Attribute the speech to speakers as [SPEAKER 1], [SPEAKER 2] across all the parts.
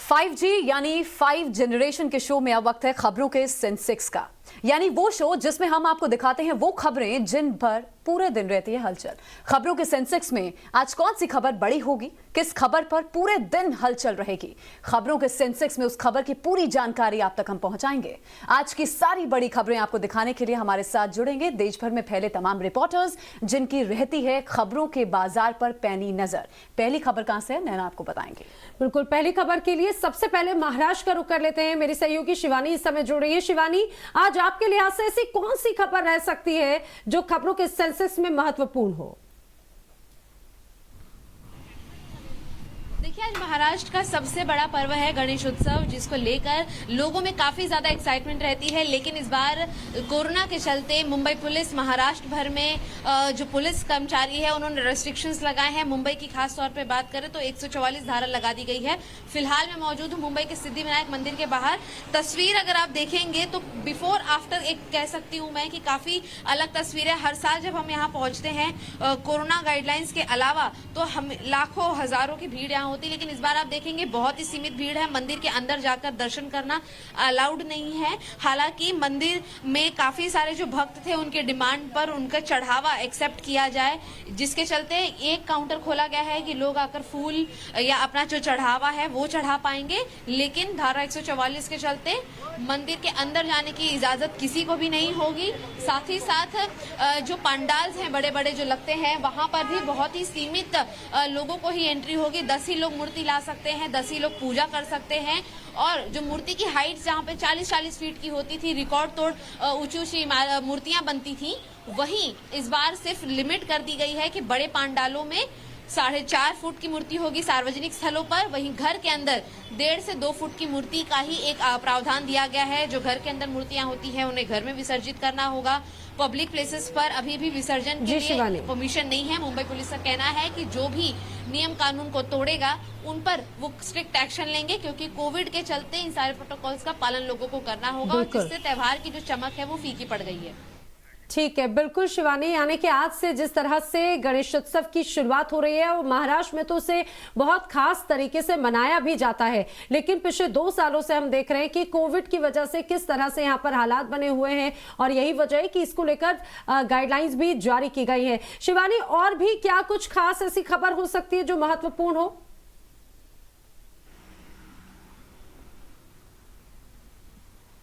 [SPEAKER 1] 5G यानी 5 generation के show में अब वक्त है खबरों के सेंसेक्स का, यानी वो शो जिसमें हम आपको दिखाते हैं वो खबरें जिन पर पूरे दिन रहती है हलचल। खबरों के सेंसेक्स में आज कौन सी खबर बड़ी होगी, किस खबर पर पूरे दिन हलचल रहेगी, खबरों के सेंसेक्स में उस खबर की पूरी जानकारी आप तक हम पहुंचाएंगे। आज की सारी बड़ी खबरें आपको दिखाने के लिए हमारे साथ जुड़ेंगे देश भर में फैले तमाम रिपोर्टर्स, जिनकी रहती है खबरों के बाजार पर पैनी नजर। पहली खबर कहां से है, नैना आपको बताएंगे।
[SPEAKER 2] बिल्कुल, पहली खबर के लिए सबसे पहले महाराष्ट्र का रुख कर लेते हैं। मेरी सहयोगी शिवानी इस समय जुड़ रही है। शिवानी, आज आपके लिहाज से ऐसी कौन सी खबर रह सकती है जो खबरों के सेंसेक्स में महत्वपूर्ण हो?
[SPEAKER 3] देखिए, आज महाराष्ट्र का सबसे बड़ा पर्व है गणेश उत्सव, जिसको लेकर लोगों में काफी ज्यादा एक्साइटमेंट रहती है। लेकिन इस बार कोरोना के चलते मुंबई पुलिस, महाराष्ट्र भर में जो पुलिस कर्मचारी है उन्होंने रेस्ट्रिक्शंस लगाए हैं। मुंबई की खास तौर पे बात करें तो 144 धारा लगा दी गई है। फिलहाल मैं मौजूद हूँ मुंबई के सिद्धिविनायक मंदिर के बाहर। तस्वीर अगर आप देखेंगे तो बिफोर आफ्टर एक कह सकती हूँ मैं कि काफी अलग तस्वीर है। हर साल जब हम यहाँ पहुंचते हैं कोरोना गाइडलाइंस के अलावा तो हम लाखों हजारों की भीड़ यहाँ होती, लेकिन इस बार आप देखेंगे बहुत ही सीमित भीड़ है। मंदिर के अंदर जाकर दर्शन करना अलाउड नहीं है। हालांकि मंदिर में काफी सारे जो भक्त थे उनके डिमांड पर उनका चढ़ावा एक्सेप्ट किया जाए, जिसके चलते एक काउंटर खोला गया है कि लोग आकर फूल या अपना जो चढ़ावा है वो चढ़ा पाएंगे। लेकिन धारा 144 के चलते मंदिर के अंदर जाने की इजाजत किसी को भी नहीं होगी। साथ ही साथ जो पंडाल्स हैं बड़े बड़े जो लगते हैं वहां पर भी बहुत ही सीमित लोगों को ही एंट्री होगी। 10 ही लोग मूर्ति ला सकते हैं, 10 ही लोग पूजा कर सकते हैं। और जो मूर्ति की हाइट जहाँ पे 40-40 फीट की होती थी, रिकॉर्ड तोड़ ऊंची ऊंची मूर्तियां बनती थी, वहीं इस बार सिर्फ लिमिट कर दी गई है कि बड़े पंडालों में 4.5 फुट की मूर्ति होगी सार्वजनिक स्थलों पर। वहीं घर के अंदर 1.5 से 2 फुट की मूर्ति का ही एक प्रावधान दिया गया है। जो घर के अंदर मूर्तियां होती हैं उन्हें घर में विसर्जित करना होगा। पब्लिक प्लेसेस पर अभी भी विसर्जन के लिए परमिशन नहीं है। मुंबई पुलिस का कहना है कि जो भी नियम कानून को तोड़ेगा उन पर वो स्ट्रिक्ट एक्शन लेंगे, क्योंकि कोविड के चलते इन सारे प्रोटोकॉल्स का पालन लोगों को करना होगा, जिससे त्योहार की जो चमक है वो फीकी पड़ गई है।
[SPEAKER 2] ठीक है, बिल्कुल शिवानी, यानी कि आज से जिस तरह से गणेशोत्सव की शुरुआत हो रही है और महाराष्ट्र में तो उसे बहुत खास तरीके से मनाया भी जाता है, लेकिन पिछले 2 सालों से हम देख रहे हैं कि कोविड की वजह से किस तरह से यहाँ पर हालात बने हुए हैं और यही वजह है कि इसको लेकर गाइडलाइंस भी जारी की गई है। शिवानी, और भी क्या कुछ खास ऐसी खबर हो सकती है जो महत्वपूर्ण हो?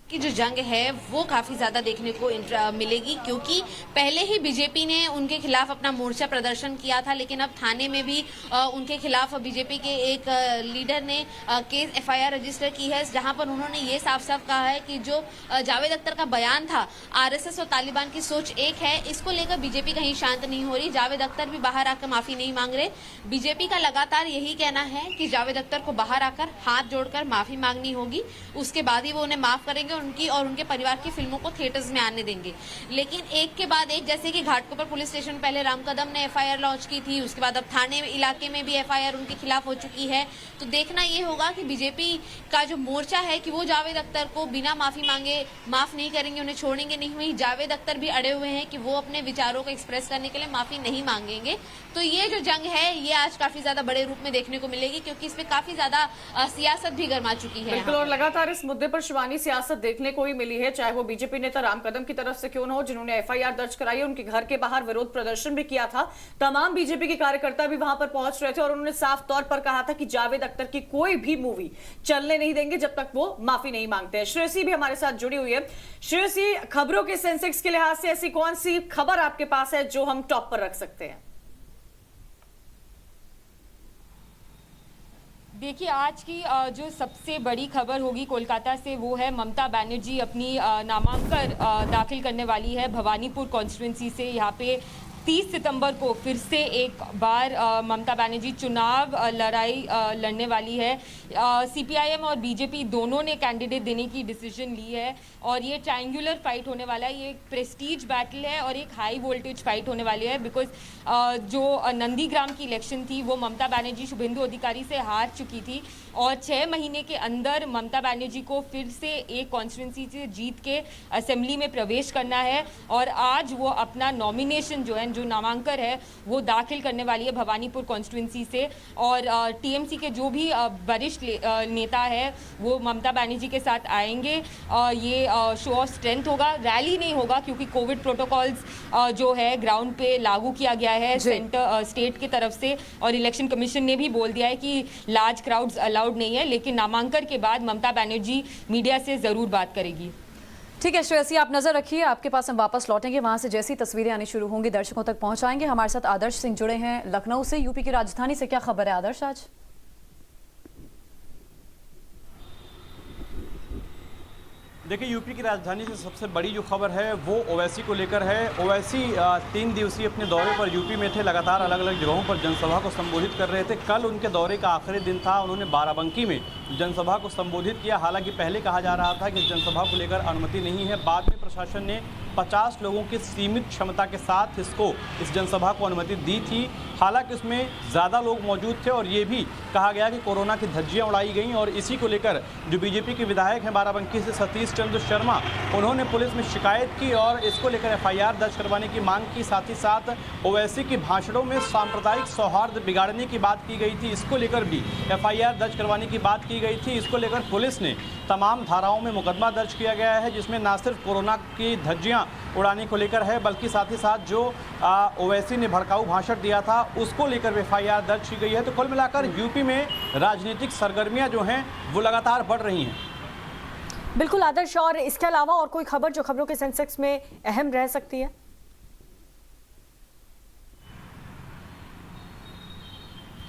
[SPEAKER 3] की जो जंग है वो काफी ज्यादा देखने को मिलेगी, क्योंकि पहले ही बीजेपी ने उनके खिलाफ अपना मोर्चा प्रदर्शन किया था। लेकिन अब थाने में भी उनके खिलाफ बीजेपी के एक लीडर ने केस FIR रजिस्टर की है, जहां पर उन्होंने ये साफ साफ कहा है कि जो जावेद अख्तर का बयान था RSS और तालिबान की सोच एक है, इसको लेकर बीजेपी कहीं शांत नहीं हो रही। जावेद अख्तर भी बाहर आकर माफी नहीं मांग रहे। बीजेपी का लगातार यही कहना है कि जावेद अख्तर को बाहर आकर हाथ जोड़कर माफी मांगनी होगी, उसके बाद ही वो उन्हें माफ करेंगे, उनकी और उनके परिवार की फिल्मों को थिएटर्स में आने देंगे। लेकिन एक के बाद एक, जैसे कि घाटकोपर पुलिस स्टेशन पहले राम कदम ने FIR लॉन्च की थी, उसके बाद अब थाने इलाके में भी FIR उनके खिलाफ हो चुकी है। तो देखना ये होगा कि बीजेपी का जो मोर्चा है कि वो जावेद अख्तर को बिना माफी मांगे माफ नहीं करेंगे, उन्हें छोड़ेंगे नहीं। वहीं जावेद अख्तर भी अड़े हुए हैं कि वो अपने विचारों को एक्सप्रेस करने के लिए माफी नहीं मांगेंगे। तो ये जो जंग है ये आज काफी ज्यादा बड़े रूप में देखने को मिलेगी, क्योंकि इसमें काफी ज्यादा सियासत भी गर्मा चुकी है।
[SPEAKER 4] बिल्कुल, और लगातार इस मुद्दे पर शिवानी सियासत देखने को ही मिली है, चाहे वो बीजेपी नेता राम कदम की तरफ से क्यों न हो, जिन्होंने FIR दर्ज कराई है। उनके घर के बाहर विरोध प्रदर्शन भी किया था। तमाम बीजेपी के कार्यकर्ता भी वहां पर पहुंच रहे थे और उन्होंने साफ तौर पर कहा था कि जावेद अख्तर की कोई भी मूवी चलने नहीं देंगे जब तक वो माफी नहीं मांगते हैं। श्रेयसी भी हमारे साथ जुड़ी हुई है। श्रेयसी, खबरों के सेंसेक्स के लिहाज से ऐसी कौन सी खबर आपके पास है जो हम टॉप पर रख सकते हैं?
[SPEAKER 5] देखिए, आज की जो सबसे बड़ी खबर होगी कोलकाता से, वो है ममता बनर्जी अपनी नामांकन दाखिल करने वाली है भवानीपुर कॉन्स्टिट्यूंसी से। यहाँ पे 30 सितंबर को फिर से एक बार ममता बनर्जी चुनाव लड़ने वाली है। CPIM और BJP दोनों ने कैंडिडेट देने की डिसीजन ली है और ये ट्रायंगुलर फाइट होने वाला है। ये एक प्रेस्टीज बैटल है और एक हाई वोल्टेज फाइट होने वाली है, बिकॉज जो नंदीग्राम की इलेक्शन थी वो ममता बनर्जी शुभेंदु अधिकारी से हार चुकी थी और 6 महीने के अंदर ममता बनर्जी को फिर से एक कॉन्स्टिट्यूंसी से जीत के असेंबली में प्रवेश करना है और आज वो अपना नॉमिनेशन जो है अपना जो नामांकन है वो दाखिल करने वाली है भवानीपुर कॉन्स्टिट्यूंसी से। और टीएमसी के जो भी वरिष्ठ नेता है वो ममता बनर्जी के साथ आएंगे। ये शो ऑफ स्ट्रेंथ होगा, रैली नहीं होगा क्योंकि कोविड प्रोटोकॉल्स जो है ग्राउंड पे लागू किया गया है सेंटर स्टेट की तरफ से, और इलेक्शन कमीशन ने भी बोल दिया है कि लार्ज क्राउड्स अलाउड नहीं है। लेकिन नामांकन के बाद ममता बनर्जी मीडिया से जरूर बात करेगी।
[SPEAKER 1] ठीक है श्रेयसी, आप नजर रखिए, आपके पास हम वापस लौटेंगे, वहां से जैसी तस्वीरें आनी शुरू होंगी दर्शकों तक पहुंचाएंगे। हमारे साथ आदर्श सिंह जुड़े हैं लखनऊ से। यूपी की राजधानी से क्या खबर है आदर्श आज?
[SPEAKER 6] देखिए, यूपी की राजधानी से सबसे बड़ी जो खबर है वो ओवैसी को लेकर है। ओवैसी 3 दिवसीय अपने दौरे पर यूपी में थे, लगातार अलग अलग जगहों पर जनसभा को संबोधित कर रहे थे। कल उनके दौरे का आखिरी दिन था, उन्होंने बाराबंकी में जनसभा को संबोधित किया। हालांकि पहले कहा जा रहा था कि इस जनसभा को लेकर अनुमति नहीं है, बाद में प्रशासन ने 50 लोगों की सीमित क्षमता के साथ इस जनसभा को अनुमति दी थी। हालांकि उसमें ज़्यादा लोग मौजूद थे और ये भी कहा गया कि कोरोना की धज्जियां उड़ाई गईं। और इसी को लेकर जो बीजेपी के विधायक हैं बाराबंकी से सतीश चंद्र शर्मा, उन्होंने पुलिस में शिकायत की और इसको लेकर एफआईआर दर्ज करवाने की मांग की। साथ ही साथ ओवैसी के भाषणों में सांप्रदायिक सौहार्द बिगाड़ने की बात की गई थी, इसको लेकर भी एफआईआर दर्ज करवाने की बात की गई थी। इसको लेकर पुलिस ने तमाम धाराओं में मुकदमा दर्ज किया गया है, जिसमें न सिर्फ कोरोना की धज्जियां उड़ाने को लेकर है, बल्कि साथ ही साथ जो ओवैसी ने भड़काऊ भाषण दिया था उसको लेकर एफआईआर दर्ज की गई है। तो कुल मिलाकर यूपी में राजनीतिक सरगर्मियां जो हैं वो लगातार बढ़ रही हैं।
[SPEAKER 7] बिल्कुल आदर्श, और इसके अलावा और कोई खबर जो खबरों के सेंसेक्स में अहम रह सकती है?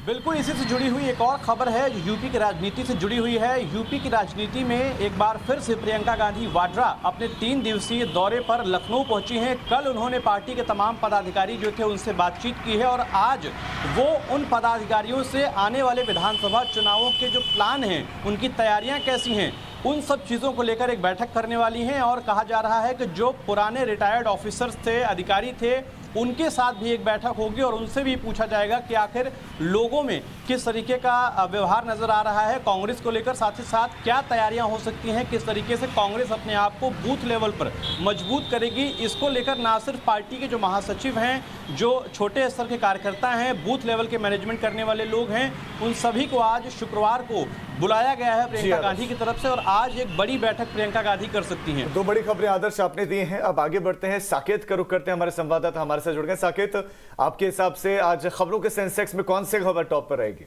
[SPEAKER 6] बिल्कुल, इसी से जुड़ी हुई एक और खबर है जो यूपी की राजनीति से जुड़ी हुई है। यूपी की राजनीति में एक बार फिर से प्रियंका गांधी वाड्रा अपने 3 दिवसीय दौरे पर लखनऊ पहुंची हैं। कल उन्होंने पार्टी के तमाम पदाधिकारी जो थे उनसे बातचीत की है और आज वो उन पदाधिकारियों से आने वाले विधानसभा चुनावों के जो प्लान हैं, उनकी तैयारियां कैसी हैं, उन सब चीज़ों को लेकर एक बैठक करने वाली हैं। और कहा जा रहा है कि जो पुराने रिटायर्ड ऑफिसर्स थे, अधिकारी थे, उनके साथ भी एक बैठक होगी और उनसे भी पूछा जाएगा कि आखिर लोगों में किस तरीके का व्यवहार नज़र आ रहा है कांग्रेस को लेकर, साथ ही साथ क्या तैयारियां हो सकती हैं, किस तरीके से कांग्रेस अपने आप को बूथ लेवल पर मजबूत करेगी। इसको लेकर ना सिर्फ पार्टी के जो महासचिव हैं, जो छोटे स्तर के कार्यकर्ता हैं, बूथ लेवल के मैनेजमेंट करने वाले लोग हैं, उन सभी को आज शुक्रवार को बुलाया गया है प्रियंका गांधी की तरफ से और आज एक बड़ी बैठक प्रियंका गांधी कर सकती हैं।
[SPEAKER 8] 2 बड़ी खबरें आदर्श आपने दी हैं। अब आगे बढ़ते हैं, साकेत का रुख करते हैं, हमारे संवाददाता हमारे साथ जुड़ गए। साकेत, आपके हिसाब से आज खबरों के सेंसेक्स में कौन सी खबर टॉप पर रहेगी?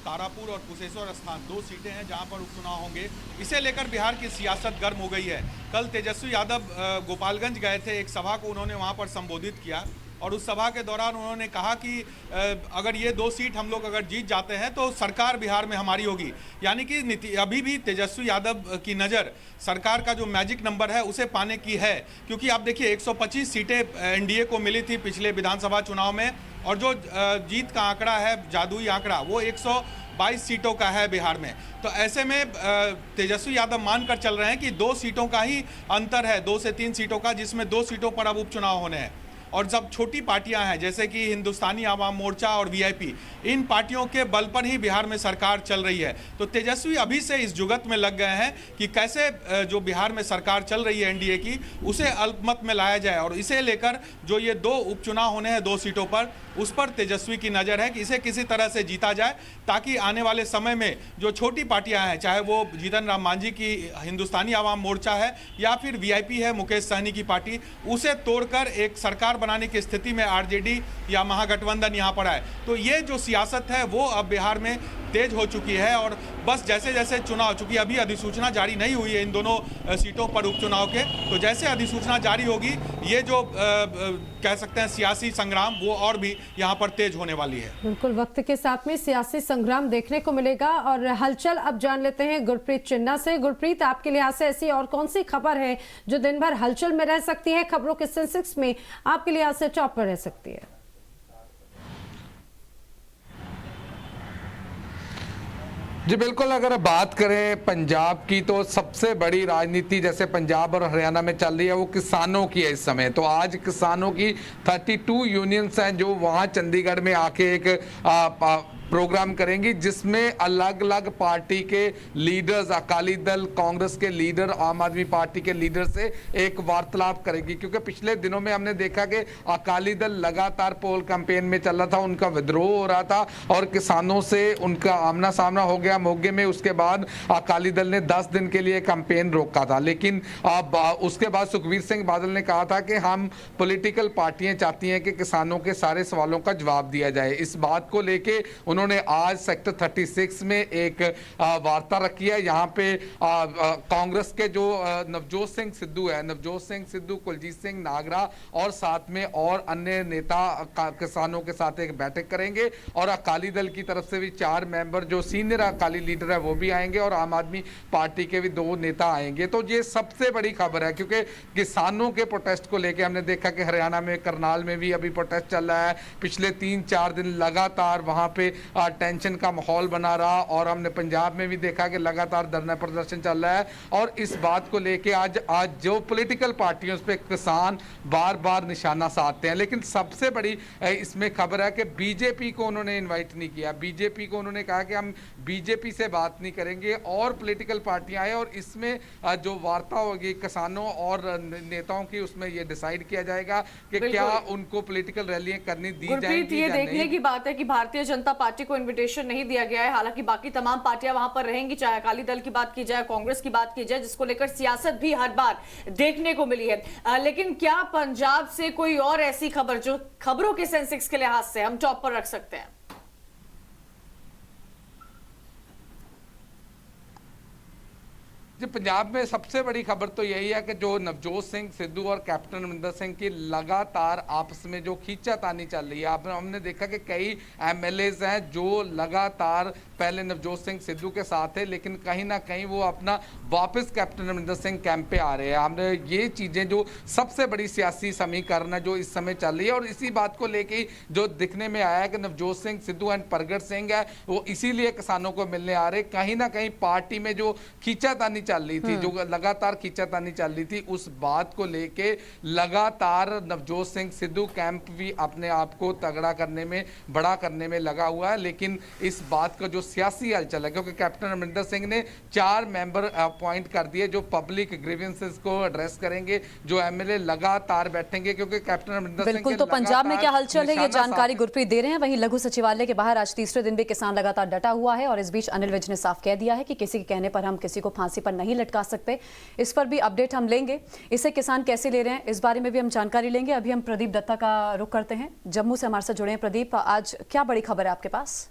[SPEAKER 9] तारापुर और कुशेश्वर स्थान 2 सीटें हैं जहां पर उपचुनाव होंगे। इसे लेकर बिहार की सियासत गर्म हो गई है। कल तेजस्वी यादव गोपालगंज गए थे, एक सभा को उन्होंने वहां पर संबोधित किया और उस सभा के दौरान उन्होंने कहा कि अगर ये 2 सीट हम लोग अगर जीत जाते हैं तो सरकार बिहार में हमारी होगी। यानी कि अभी भी तेजस्वी यादव की नज़र सरकार का जो मैजिक नंबर है उसे पाने की है, क्योंकि आप देखिए 125 सीटें एनडीए को मिली थी पिछले विधानसभा चुनाव में और जो जीत का आंकड़ा है, जादुई आंकड़ा, वो 122 सीटों का है बिहार में। तो ऐसे में तेजस्वी यादव मानकर चल रहे हैं कि 2 सीटों का ही अंतर है, 2 से 3 सीटों का, जिसमें 2 सीटों पर अब उपचुनाव होने हैं। और जब छोटी पार्टियां हैं जैसे कि हिंदुस्तानी आवाम मोर्चा और वीआईपी, इन पार्टियों के बल पर ही बिहार में सरकार चल रही है। तो तेजस्वी अभी से इस जुगत में लग गए हैं कि कैसे जो बिहार में सरकार चल रही है एनडीए की, उसे अल्पमत में लाया जाए। और इसे लेकर जो ये 2 उपचुनाव होने हैं 2 सीटों पर, उस पर तेजस्वी की नज़र है कि इसे किसी तरह से जीता जाए, ताकि आने वाले समय में जो छोटी पार्टियां हैं, चाहे वो जीतन राम मांझी की हिंदुस्तानी आवाम मोर्चा है या फिर वीआईपी है मुकेश सहनी की पार्टी, उसे तोड़कर एक सरकार बनाने की स्थिति में आरजेडी या महागठबंधन यहां पर आए। तो ये जो सियासत है वो अब बिहार में तेज हो चुकी है और बस जैसे जैसे चुनाव, चूंकि अभी अधिसूचना जारी नहीं हुई है इन दोनों सीटों पर उपचुनाव के, तो जैसे अधिसूचना जारी होगी ये जो कह सकते हैं सियासी संग्राम, वो और भी यहाँ पर तेज होने वाली है।
[SPEAKER 2] बिल्कुल, वक्त के साथ में सियासी संग्राम देखने को मिलेगा। और हलचल अब जान लेते हैं गुरप्रीत चिन्ना से। गुरप्रीत, आपके लिहाज से ऐसी और कौन सी खबर है जो दिन भर हलचल में रह सकती है, खबरों के सेंसेक्स में आपके लिहाज से टॉप पर रह सकती है?
[SPEAKER 10] जी बिल्कुल, अगर बात करें पंजाब की तो सबसे बड़ी राजनीति जैसे पंजाब और हरियाणा में चल रही है वो किसानों की है इस समय। तो आज किसानों की 32 यूनियंस हैं जो वहाँ चंडीगढ़ में आके एक प्रोग्राम करेंगी, जिसमें अलग अलग पार्टी के लीडर्स, अकाली दल, कांग्रेस के लीडर, आम आदमी पार्टी के लीडर से एक वार्तालाप करेगी। क्योंकि पिछले दिनों में हमने देखा कि अकाली दल लगातार पोल कैंपेन में चल रहा था, उनका विद्रोह हो रहा था और किसानों से उनका आमना सामना हो गया मोगे में। उसके बाद अकाली दल ने 10 दिन के लिए कैंपेन रोका था, लेकिन अब उसके बाद सुखबीर सिंह बादल ने कहा था कि हम पॉलिटिकल पार्टियां चाहती हैं कि किसानों के सारे सवालों का जवाब दिया जाए। इस बात को लेके उन्होंने आज सेक्टर 36 में एक वार्ता रखी है। यहाँ पे कांग्रेस के जो नवजोत सिंह सिद्धू है, नवजोत सिंह सिद्धू, कुलजीत सिंह नागरा और साथ में और अन्य नेता किसानों के साथ एक बैठक करेंगे और अकाली दल की तरफ से भी 4 मेंबर जो सीनियर अकाली लीडर है वो भी आएंगे और आम आदमी पार्टी के भी 2 नेता आएंगे। तो ये सबसे बड़ी खबर है, क्योंकि किसानों के प्रोटेस्ट को लेकर हमने देखा कि हरियाणा में करनाल में भी अभी प्रोटेस्ट चल रहा है। पिछले 3-4 दिन लगातार वहां पे टेंशन का माहौल बना रहा और हमने पंजाब में भी देखा कि लगातार धरना प्रदर्शन चल रहा है। और इस बात को लेके आज जो पॉलिटिकल पार्टियों पे किसान बार बार निशाना साधते हैं, लेकिन सबसे बड़ी इसमें खबर है कि बीजेपी को उन्होंने इनवाइट नहीं किया। बीजेपी को उन्होंने कहा कि हम बीजेपी से बात नहीं करेंगे और पॉलिटिकल पार्टियां आए और इसमें जो वार्ता होगी किसानों और नेताओं की, उसमें ये डिसाइड किया जाएगा कि क्या उनको पॉलिटिकल रैलियां करनी दी जाएंगी।
[SPEAKER 4] ये देखने की बात है कि भारतीय जनता पार्टी को इन्विटेशन नहीं दिया गया है, हालांकि बाकी तमाम पार्टियां वहां पर रहेंगी, चाहे अकाली दल की बात की जाए, कांग्रेस की बात की जाए, जिसको लेकर सियासत भी हर बार देखने को मिली है। लेकिन क्या पंजाब से कोई और ऐसी खबर जो खबरों के सेंसेक्स के लिहाज से हम टॉप पर रख सकते हैं?
[SPEAKER 10] जी, पंजाब में सबसे बड़ी खबर तो यही है कि जो नवजोत सिंह सिद्धू और कैप्टन अमरिंदर सिंह की लगातार आपस में जो खींचातानी चल रही है। हमने देखा कि कई एमएलएज हैं जो लगातार पहले नवजोत सिंह सिद्धू के साथ थे, लेकिन कहीं ना कहीं वो अपना वापस कैप्टन अमरिंदर सिंह कैंप पे आ रहे हैं। हमने ये चीज़ें जो सबसे बड़ी सियासी समीकरण है जो इस समय चल रही है और इसी बात को लेके जो दिखने में आया है कि नवजोत सिंह सिद्धू एंड प्रगट सिंह है वो इसीलिए किसानों को मिलने आ रहे। कहीं ना कहीं पार्टी में जो खींचातानी चल रही थी, जो लगातार खींचातानी चल रही थी, उस बात को लेके लगातार नवजोत सिंह सिद्धू कैंप भी अपने आप को तगड़ा करने में, बड़ा करने में लगा हुआ है। लेकिन इस बात का जो सियासी हलचल है, क्योंकि कैप्टन अमरिंदर सिंह ने 4 मेंबर अपॉइंट कर दिए जो पब्लिक ग्रीवेंसेस को एड्रेस करेंगे, जो एमएलए लगातार बैठेंगे, क्योंकि कैप्टन अमरिंदर सिंह
[SPEAKER 1] बिल्कुल। तो पंजाब में क्या हलचल है, ये जानकारी गुरप्रीत दे रहे हैं। वहीं लघु सचिवालय के बाहर आज तीसरे दिन भी किसान लगातार डटा हुआ है और इस बीच अनिल विज ने साफ कह दिया है कि किसी के कहने पर हम किसी को फांसी पर नहीं लटका सकते। इस पर भी अपडेट हम लेंगे। इसे किसान कैसे ले रहे हैं इस बारे में भी हम जानकारी लेंगे। अभी हम प्रदीप दत्ता का रुख करते हैं, जम्मू से हमारे साथ जुड़े हैं। प्रदीप, आज क्या बड़ी खबर है आपके पास?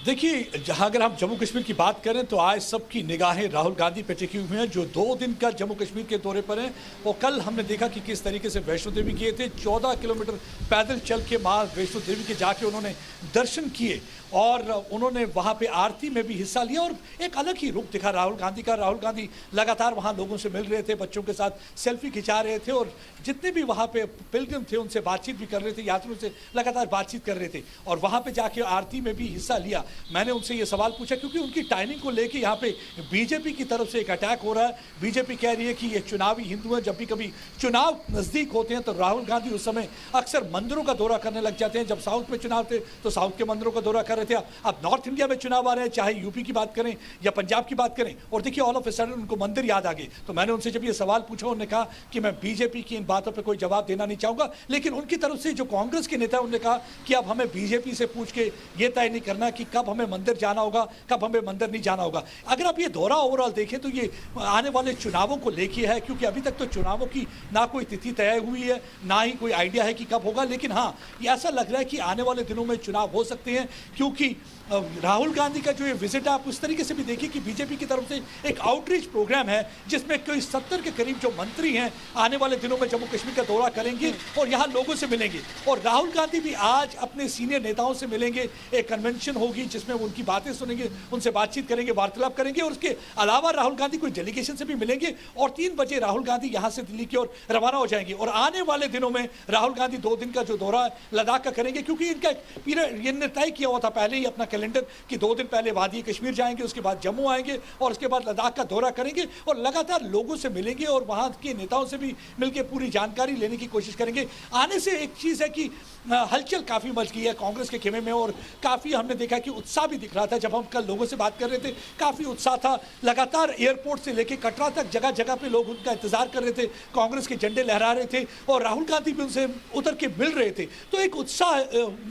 [SPEAKER 11] देखिए, जहां अगर हम जम्मू कश्मीर की बात करें तो आज सबकी निगाहें राहुल गांधी पे टिकी हुई हैं, जो 2 दिन का जम्मू कश्मीर के दौरे पर हैं। और कल हमने देखा कि किस तरीके से वैष्णो देवी किए थे, 14 किलोमीटर पैदल चल के मां वैष्णो देवी के जाके उन्होंने दर्शन किए और उन्होंने वहां पे आरती में भी हिस्सा लिया और एक अलग ही रुख दिखा राहुल गांधी का। राहुल गांधी लगातार वहां लोगों से मिल रहे थे, बच्चों के साथ सेल्फी खिंचा रहे थे और जितने भी वहां पे पिलग्रिम थे उनसे बातचीत भी कर रहे थे, यात्रियों से लगातार बातचीत कर रहे थे और वहां पे जाके आरती में भी हिस्सा लिया। मैंने उनसे ये सवाल पूछा क्योंकि उनकी टाइमिंग को लेके यहाँ पे बीजेपी की तरफ से एक अटैक हो रहा है। बीजेपी कह रही है कि ये चुनावी हिंदू हैं, जब भी कभी चुनाव नजदीक होते हैं तो राहुल गांधी उस समय अक्सर मंदिरों का दौरा करने लग जाते हैं। जब साउथ में चुनाव थे तो साउथ के मंदिरों का दौरा कर रहे थे, अब नॉर्थ इंडिया में चुनाव आ रहे हैं, चाहे यूपी की बात करें या पंजाब की बात करें, और देखिए ऑल ऑफ ए सडन उनको मंदिर याद आ गए। तो मैंने उनसे जब ये सवाल पूछा, उन्होंने कहा कि मैं बीजेपी की इन बातों पर कोई जवाब देना नहीं चाहूंगा, लेकिन उनकी तरफ से जो कांग्रेस के नेता उन्होंने कहा कि अब हमें बीजेपी से पूछ के ये तय नहीं करना कि कब हमें मंदिर जाना होगा, कब हमें मंदिर नहीं जाना होगा। अगर आप ये दौरा ओवरऑल देखें तो ये आने वाले चुनावों को लेके है, क्योंकि अभी तक तो चुनावों की ना कोई तिथि तय हुई है, ना ही कोई आइडिया है कि कब होगा। लेकिन हाँ, ये ऐसा लग रहा है कि आने वाले दिनों में चुनाव हो सकते हैं, क्योंकि राहुल गांधी का जो ये विजिट है, आप उस तरीके से भी देखिए कि बीजेपी की तरफ से एक आउटरीच प्रोग्राम है जिसमें कोई 70 के करीब जो मंत्री हैं आने वाले दिनों में जम्मू कश्मीर का दौरा करेंगे और यहाँ लोगों से मिलेंगे। और राहुल गांधी भी आज अपने सीनियर नेताओं से मिलेंगे। एक कन्वेंशन होगी जिसमें वो उनकी बातें सुनेंगे, उनसे बातचीत करेंगे, वार्तालाप करेंगे। और उसके अलावा राहुल गांधी कोई डेलीगेशन से भी मिलेंगे और 3 बजे राहुल गांधी यहां से दिल्ली की ओर रवाना हो जाएंगे। और आने वाले दिनों में राहुल गांधी 2 दिन का जो दौरा लद्दाख का करेंगे, क्योंकि इनका पीरियड ये तय किया हुआ था पहले ही अपना कैलेंडर कि 2 दिन पहले वादी कश्मीर जाएंगे, उसके बाद जम्मू आएंगे और उसके बाद लद्दाख का दौरा करेंगे और लगातार लोगों से मिलेंगे और वहां के नेताओं से भी मिलकर पूरी जानकारी लेने की कोशिश करेंगे। आने से एक चीज है कि हलचल काफी मच गई है कांग्रेस के खेमे में और काफी हमने देखा कि उत्साह भी दिख रहा था। जब हम कल लोगों से बात कर रहे थे काफी उत्साह था। लगातार एयरपोर्ट से लेकर कटरा तक जगह जगह पे लोग उनका इंतजार कर रहे थे, कांग्रेस के झंडे लहरा रहे थे और राहुल गांधी भी उनसे उतर के मिल रहे थे। तो एक उत्साह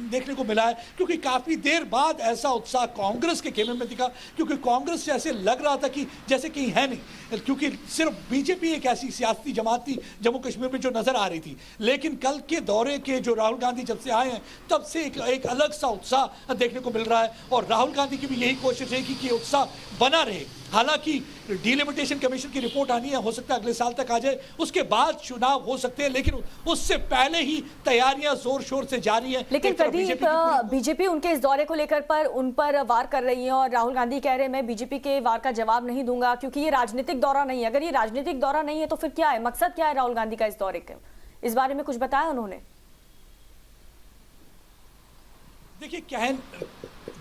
[SPEAKER 11] देखने को मिला है, क्योंकि काफी देर बाद ऐसा उत्साह कांग्रेस के खेमे में दिखा, क्योंकि कांग्रेस से ऐसे लग रहा था कि जैसे कहीं है नहीं, क्योंकि सिर्फ बीजेपी एक ऐसी सियासी जमात थी जम्मू कश्मीर में जो नजर आ रही थी। लेकिन कल के दौरे के जो राहुल गांधी जब से आए हैं तब से एक अलग सा उत्साह देखने को मिल रहा है और राहुल गांधी की भी यही कोशिश है कि उत्साह बना रहे। हालांकि डिलिमिटेशन कमीशन की रिपोर्ट आनी है, हो सकता है अगले साल तक आ जाए, उसके बाद चुनाव हो सकते हैं, लेकिन उससे पहले ही तैयारियां जोर शोर से जारी हैं।
[SPEAKER 7] लेकिन प्रदीप, बीजेपी उनके इस दौरे को लेकर उन पर वार कर रही है और राहुल गांधी कह रहे हैं मैं बीजेपी के वार का जवाब नहीं दूंगा क्योंकि ये राजनीतिक दौरा नहीं है। अगर ये राजनीतिक दौरा नहीं है तो फिर क्या है, मकसद क्या है राहुल गांधी का इस दौरे का? इस बारे में कुछ बताया उन्होंने?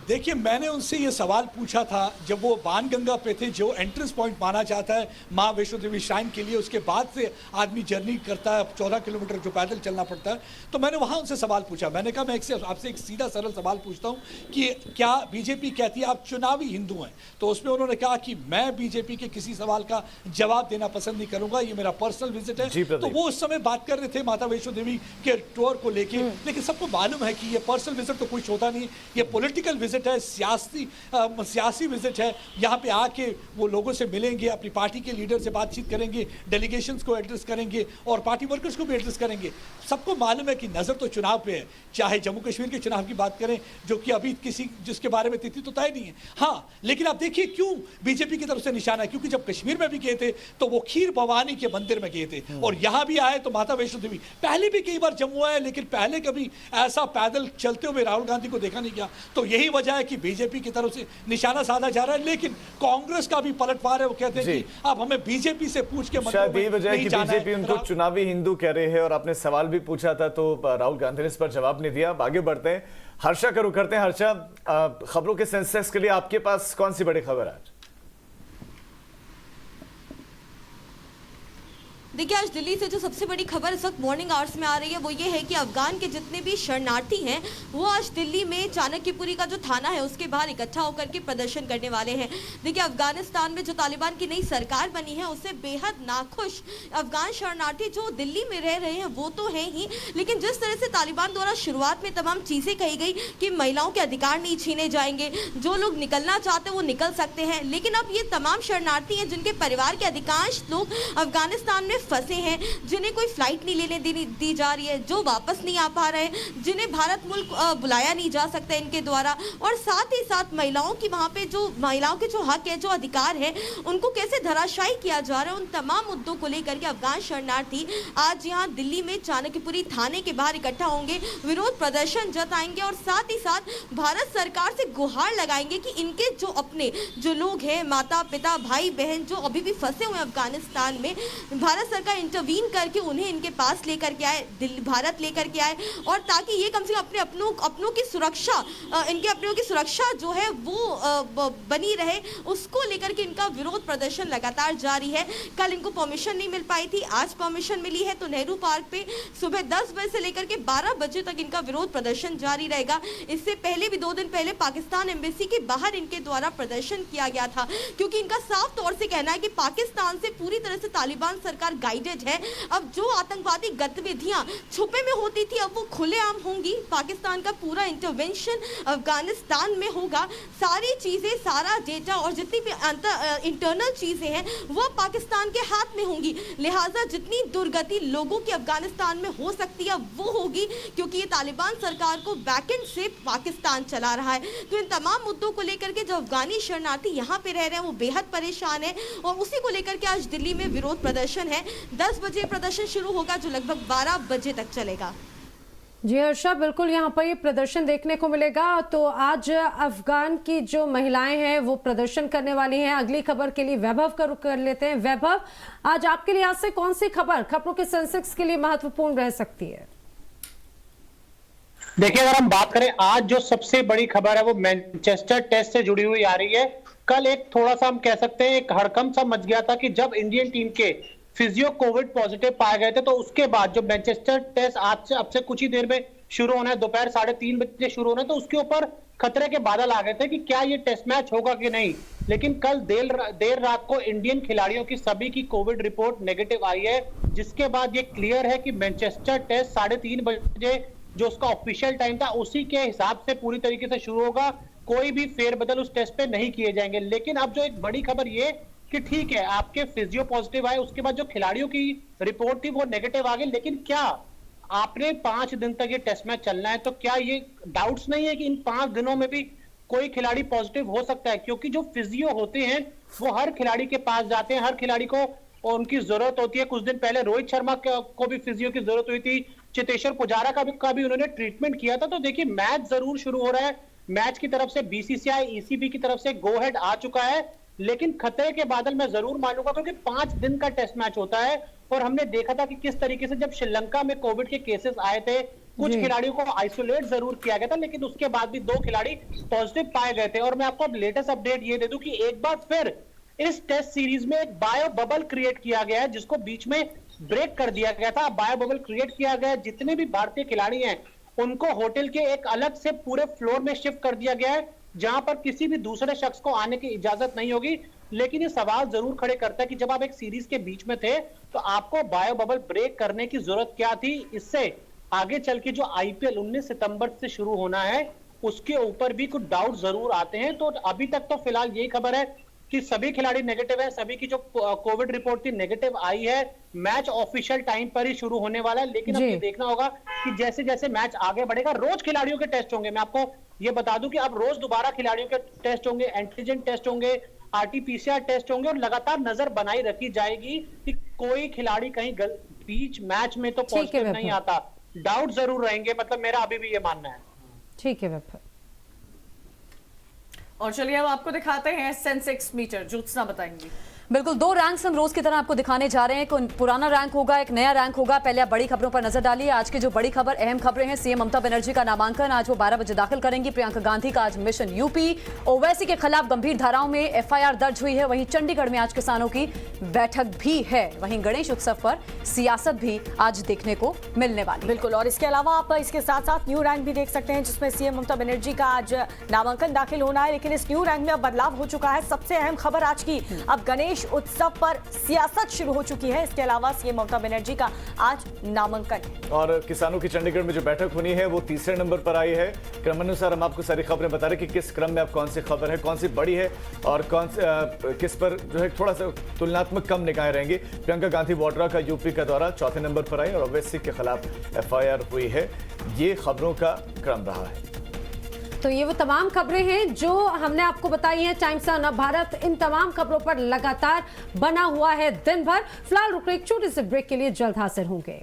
[SPEAKER 11] देखिए मैंने उनसे ये सवाल पूछा था जब वो बाणगंगा पे थे, जो एंट्रेंस पॉइंट माना जाता है माँ वैष्णो देवी श्राइन के लिए, उसके बाद से आदमी जर्नी करता है 14 किलोमीटर जो पैदल चलना पड़ता है। तो मैंने वहाँ उनसे सवाल पूछा, मैंने कहा मैं आपसे एक सीधा सरल सवाल पूछता हूँ कि क्या बीजेपी कहती है आप चुनावी हिंदू हैं? तो उसमें उन्होंने कहा कि मैं बीजेपी के किसी सवाल का जवाब देना पसंद नहीं करूंगा, ये मेरा पर्सनल विजिट है। तो वो उस समय बात कर रहे थे माता वैष्णो देवी के टूर को लेके, लेकिन सबको मालूम है कि ये पर्सनल विजिट तो कुछ होता नहीं, ये पॉलिटिकल विजिट है, सियासी विजिट है। यहाँ पे आके वो लोगों से मिलेंगे, अपनी पार्टी के लीडर से बातचीत करेंगे, डेलीगेशंस को एड्रेस करेंगे और पार्टी वर्कर्स को भी एड्रेस करेंगे। सबको मालूम है कि नजर तो चुनाव पे है, चाहे जम्मू कश्मीर के चुनाव की बात करें जो कि अभी जिसके बारे में तिथि तो तय नहीं है। हाँ, लेकिन आप देखिए क्यों बीजेपी की तरफ से निशाना है, क्योंकि जब कश्मीर में भी गए थे तो वो खीर भवानी के मंदिर में गए थे और यहाँ भी आए तो माता वैष्णो देवी। पहले भी कई बार जम्मू आए, लेकिन पहले कभी ऐसा पैदल चलते हुए राहुल गांधी को देखा नहीं गया। तो यही वजह है कि बीजेपी की तरफ से निशाना साधा जा रहा है। लेकिन कांग्रेस का भी पलटवार है, वो कहते हैं कि आप हमें बीजेपी से पूछ के
[SPEAKER 8] शायद यही वजह है कि बीजेपी उनको चुनावी हिंदू कह रहे हैं। और आपने सवाल भी पूछा था तो राहुल गांधी ने इस पर जवाब नहीं दिया। आगे बढ़ते हैं, हर्षा का रुख करते हैं। हर्षा, खबरों के सेंसेक्स के लिए आपके पास कौन सी बड़ी खबर है आज?
[SPEAKER 12] देखिए, आज दिल्ली से जो सबसे बड़ी खबर इस वक्त मॉर्निंग आवर्स में आ रही है वो ये है कि अफगान के जितने भी शरणार्थी हैं वो आज दिल्ली में चाणक्यपुरी का जो थाना है उसके बाहर इकट्ठा होकर के प्रदर्शन करने वाले हैं। देखिए, अफगानिस्तान में जो तालिबान की नई सरकार बनी है उससे बेहद नाखुश अफगान शरणार्थी जो दिल्ली में रह रहे हैं वो तो है ही, लेकिन जिस तरह से तालिबान द्वारा शुरुआत में तमाम चीज़ें कही गई कि महिलाओं के अधिकार नहीं छीने जाएंगे, जो लोग निकलना चाहते हैं वो निकल सकते हैं, लेकिन अब ये तमाम शरणार्थी हैं जिनके परिवार के अधिकांश लोग अफगानिस्तान में फंसे हैं, जिन्हें कोई फ्लाइट नहीं लेने दी जा रही है, जो वापस नहीं आ पा रहे हैं, जिन्हें भारत मुल्क बुलाया नहीं जा सकता इनके द्वारा, और साथ ही साथ महिलाओं की वहाँ पे जो महिलाओं के जो हक है, जो अधिकार है, उनको कैसे धराशायी किया जा रहा है, उन तमाम मुद्दों को लेकर के अफगान शरणार्थी आज यहाँ दिल्ली में चाणक्यपुरी थाने के बाहर इकट्ठा होंगे, विरोध प्रदर्शन जताएंगे और साथ ही साथ भारत सरकार से गुहार लगाएंगे कि इनके जो अपने जो लोग हैं, माता पिता भाई बहन जो अभी भी फंसे हुए अफगानिस्तान में, भारत सरकार इंटरवीन करके उन्हें इनके पास लेकर के आए, दिल्ली भारत लेकर के आए, और ताकि ये कम से कम अपने अपनों की सुरक्षा, इनके अपनों की सुरक्षा जो है वो बनी रहे, उसको लेकर के इनका विरोध प्रदर्शन लगातार जारी है। कल इनको परमिशन नहीं मिल पाई थी, आज परमिशन मिली है, तो नेहरू पार्क पे सुबह 10 बजे से लेकर के 12 बजे तक इनका विरोध प्रदर्शन जारी रहेगा। इससे पहले भी 2 दिन पहले पाकिस्तान एम्बेसी के बाहर इनके द्वारा प्रदर्शन किया गया था, क्योंकि इनका साफ तौर से कहना है कि पाकिस्तान से पूरी तरह से तालिबान सरकार गाइडेड है। अब जो आतंकवादी गतिविधियां छुपे में होती थी अब वो खुलेआम होंगी, पाकिस्तान का पूरा इंटरवेंशन अफगानिस्तान में होगा, सारी चीजें, सारा डेटा और जितनी भी इंटरनल चीजें हैं वो पाकिस्तान के हाथ में होंगी, लिहाजा जितनी दुर्गति लोगों की अफगानिस्तान में हो सकती है वो होगी, क्योंकि ये तालिबान सरकार को बैकएंड से पाकिस्तान चला रहा है। तो इन तमाम मुद्दों को लेकर के जो अफगानी शरणार्थी यहाँ पे रह रहे हैं वो बेहद परेशान है, और उसी को लेकर के आज दिल्ली में विरोध प्रदर्शन है। 10 बजे प्रदर्शन शुरू होगा जो लगभग 12 बजे तक चलेगा।
[SPEAKER 2] जी हर्षा, बिल्कुल यहाँ पर ये प्रदर्शन देखने को मिलेगा। तो आज अफगान की जो महिलाएं हैं वो प्रदर्शन करने वाली हैं। अगली खबर के लिए वैभव का रुख कर लेते हैं। वैभव, आज आपके लिहाज से कौन सी खबरों के सेंसेक्स के लिए महत्वपूर्ण रह सकती है?
[SPEAKER 13] देखिए, अगर हम बात करें आज जो सबसे बड़ी खबर है वो मैनचेस्टर टेस्ट से जुड़ी हुई आ रही है। कल एक थोड़ा सा हम कह सकते हैं एक हड़कंप सा मच गया था कि जब इंडियन टीम के फिजियो कोविड पॉजिटिव पाए गए थे, तो उसके बाद जो मैनचेस्टर टेस्ट आज से अब से कुछ ही देर में शुरू होना है, दोपहर 3:30 बजे शुरू होना है, तो उसके ऊपर खतरे के बादल आ गए थे कि क्या ये टेस्ट मैच होगा कि नहीं। लेकिन कल देर रात को इंडियन खिलाड़ियों की सभी की कोविड रिपोर्ट नेगेटिव आई है, जिसके बाद ये क्लियर है कि मैनचेस्टर टेस्ट 3:30 बजे जो उसका ऑफिशियल टाइम था उसी के हिसाब से पूरी तरीके से शुरू होगा। कोई भी फेरबदल उस टेस्ट पे नहीं किए जाएंगे। लेकिन अब जो एक बड़ी खबर ये कि ठीक है, आपके फिजियो पॉजिटिव आए, उसके बाद जो खिलाड़ियों की रिपोर्ट थी वो नेगेटिव आ गई, लेकिन क्या आपने 5 दिन तक ये टेस्ट मैच चलना है, तो क्या ये डाउट्स नहीं है कि इन 5 दिनों में भी कोई खिलाड़ी पॉजिटिव हो सकता है? क्योंकि जो फिजियो होते हैं वो हर खिलाड़ी के पास जाते हैं, हर खिलाड़ी को और उनकी जरूरत होती है। कुछ दिन पहले रोहित शर्मा को भी फिजियो की जरूरत हुई थी, चेतेश्वर पुजारा का भी उन्होंने ट्रीटमेंट किया था। तो देखिए, मैच जरूर शुरू हो रहा है, मैच की तरफ से बीसीसीआई ईसीबी की तरफ से गो हेड आ चुका है, लेकिन खतरे के बादल मैं जरूर मानूंगा क्योंकि 5 दिन का टेस्ट मैच होता है। और हमने देखा था कि किस तरीके से जब श्रीलंका में कोविड के केसेस आए थे, कुछ खिलाड़ियों को आइसोलेट जरूर किया गया था, लेकिन उसके बाद भी 2 खिलाड़ी पॉजिटिव पाए गए थे। और मैं आपको अब लेटेस्ट अपडेट ये दे दूं कि एक बार फिर इस टेस्ट सीरीज में एक बायो बबल क्रिएट किया गया है, जिसको बीच में ब्रेक कर दिया गया था। बायो बबल क्रिएट किया गया है, जितने भी भारतीय खिलाड़ी हैं उनको होटल के एक अलग से पूरे फ्लोर में शिफ्ट कर दिया गया है, जहां पर किसी भी दूसरे शख्स को आने की इजाजत नहीं होगी। लेकिन ये सवाल जरूर खड़े करता है कि जब आप एक सीरीज के बीच में थे तो आपको बायो बबल ब्रेक करने की जरूरत क्या थी? इससे आगे चल के जो आईपीएल 19 सितंबर से शुरू होना है उसके ऊपर भी कुछ डाउट जरूर आते हैं। तो अभी तक तो फिलहाल यही खबर है कि सभी खिलाड़ी नेगेटिव है, सभी की जो कोविड रिपोर्ट थी नेगेटिव आई है। मैच ऑफिशियल टाइम पर ही शुरू होने वाला है, लेकिन अब ये देखना होगा कि जैसे जैसे मैच आगे बढ़ेगा रोज खिलाड़ियों के टेस्ट होंगे। मैं आपको ये बता दूं कि अब रोज दोबारा खिलाड़ियों के टेस्ट होंगे, एंटीजन टेस्ट होंगे, आरटीपीसीआर टेस्ट होंगे, और लगातार नजर बनाई रखी जाएगी कि कोई खिलाड़ी कहीं बीच मैच में तो पॉजिटिव नहीं आता। डाउट जरूर रहेंगे, मतलब मेरा अभी भी ये मानना है।
[SPEAKER 2] ठीक है वैभव।
[SPEAKER 4] और चलिए अब आपको दिखाते हैं सेंसेक्स मीटर, ज्योत्सना बताएंगी।
[SPEAKER 1] बिल्कुल, 2 रैंक्स हम रोज की तरह आपको दिखाने जा रहे हैं। एक पुराना रैंक होगा, एक नया रैंक होगा। पहले आप बड़ी खबरों पर नजर डालिए। आज की जो बड़ी खबर, अहम खबरें हैं। सीएम ममता बनर्जी का नामांकन आज वो 12 बजे दाखिल करेंगी। प्रियंका गांधी का आज मिशन यूपी। ओवैसी के खिलाफ गंभीर धाराओं में एफआईआर दर्ज हुई है। वहीं चंडीगढ़ में आज किसानों की बैठक भी है। वहीं गणेश उत्सव पर सियासत भी आज देखने को मिलने वाली।
[SPEAKER 7] बिल्कुल, और इसके अलावा आप इसके साथ साथ न्यू रैंक भी देख सकते हैं, जिसमें सीएम ममता बनर्जी का आज नामांकन दाखिल होना है। लेकिन इस न्यू रैंक में अब बदलाव हो चुका है। सबसे अहम खबर आज की, अब गणेश उत्सव पर सियासत शुरू हो चुकी है। इसके अलावा सीएम ममता बनर्जी का आज नामांकन।
[SPEAKER 8] और किसानों की चंडीगढ़ में जो बैठक होनी है वो 3रे नंबर पर आई है। क्रमानुसार हम आपको सारी खबरें बता रहे हैं कि किस क्रम में अब कौन सी खबर है, कौन सी बड़ी है और किस पर जो है थोड़ा सा तुलनात्मक कम निगाहें रहेंगी। प्रियंका गांधी वाड्रा का यूपी का दौरा 4थे नंबर पर आई और ओवैसी के खिलाफ एफआईआर हुई है। ये खबरों का क्रम रहा है।
[SPEAKER 2] तो ये वो तमाम खबरें हैं जो हमने आपको बताई हैं। टाइम्स ऑफ भारत इन तमाम खबरों पर लगातार बना हुआ है दिन भर। फिलहाल रुक एक छोटे से ब्रेक के लिए, जल्द हाजिर होंगे।